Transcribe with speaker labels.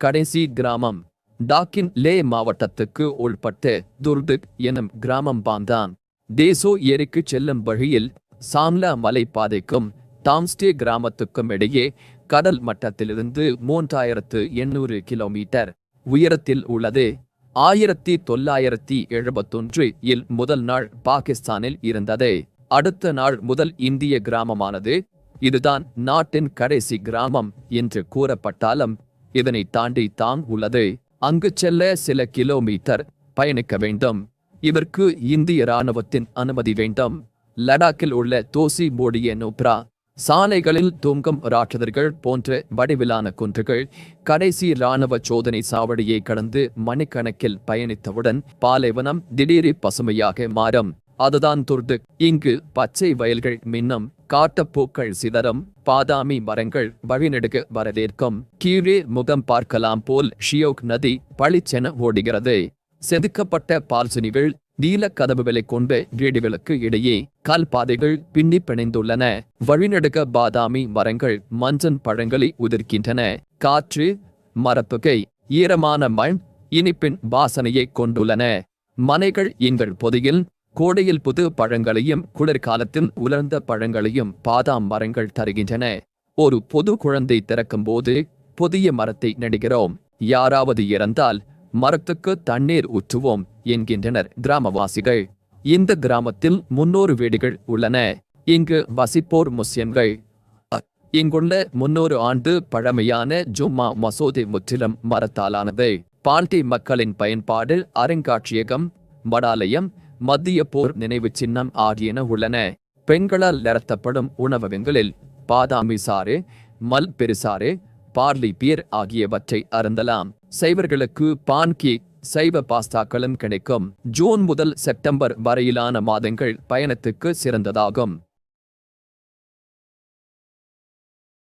Speaker 1: கடைசி கிராமம் டாக்கின் லே மாவட்டத்துக்கு உள்பட்ட துர்டுக் எனும் கிராமம் பாந்தான். தேசோ ஏரிக்கு செல்லும் வழியில் சாம்லா மலைப்பாதைக்கும் டாம்ஸ்டே கிராமத்துக்கும் இடையே கடல் மட்டத்திலிருந்து 3800 கிலோமீட்டர் உயரத்தில் உள்ளது. 1971 முதல் நாள் பாகிஸ்தானில் இருந்தது. அடுத்த நாள் முதல் இந்திய கிராமமானது. இதுதான் நாட்டின் கடைசி கிராமம் என்று கூறப்பட்டாலும் இதனை தாண்டி தான் உள்ளது. அங்கு செல்ல சில கிலோமீட்டர் பயணிக்க வேண்டும். இதற்கு இந்திய இராணுவத்தின் அனுமதி வேண்டும். லடாக்கில் உள்ள தோசி மோடிய நோப்ரா சாலைகளில் தூங்கும் ராட்சதர்கள் போன்ற வடிவிலான குன்றுகள் கடைசி இராணுவ சோதனை சாவடியை கடந்து மணிக்கணக்கில் பயணித்தவுடன் பாலைவனம் திடீரி பசுமையாக மாறும். அதுதான் துர்டுக். இங்கு பச்சை வயல்கள் மின்னும், காட்டப்பூக்கள் சிதறும், பாதாமி மரங்கள் வழிநெடுக வரவேற்கும். கீழே முகம் பார்க்கலாம் போல் ஷியோக் நதி பளிச்சென ஓடுகிறது. செதுக்கப்பட்ட பால்சுனிகள் நீல கதவுகளை கொண்ட வீடுகளுக்கு இடையே கல் பாதைகள் பின்னி பிணைந்துள்ளன. வழிநெடுக பாதாமி மரங்கள் மஞ்சள் பழங்களை உதிர்க்கின்றன. காற்று, மரப்புகை, ஈரமான மண், இனிப்பின் வாசனையை கொண்டுள்ளன. மனைகள் எங்கள் பொதியில் கோடையில் புது பழங்களையும் குளிர்காலத்தில் உலர்ந்த பழங்களையும் பாதாம் மரங்கள் தருகின்றன. ஒரு பொது குழந்தை திறக்கும் போது புதிய மரத்தை நடுகிறோம். யாராவது இறந்தால் மரத்துக்கு தண்ணீர் ஊற்றுவோம் என்கின்றனர் கிராமவாசிகள். இந்த கிராமத்தில் 300 வீடுகள் உள்ளன. இங்கு வசிப்போர் முஸ்லிம்கள். இங்குள்ள 300 ஆண்டு பழமையான ஜும்மா மசூதி முற்றிலும் மரத்தாலானது. பால்டி மக்களின் பயன்பாடு அருங்காட்சியகம், மடாலயம், மத்திய போர் நினைவு சின்னம் ஆகியன உள்ளன. பெண்களால் நடத்தப்படும் உணவகங்களில் பாதாமி சாறு, மல் பெருசாறு, பார்லி பீர் ஆகியவற்றை அருந்தலாம். சைவர்களுக்கு பான்கேக், சைவ பாஸ்தாக்களும் கிடைக்கும். ஜூன் முதல் செப்டம்பர் வரையிலான மாதங்கள் பயணத்துக்கு சிறந்ததாகும்.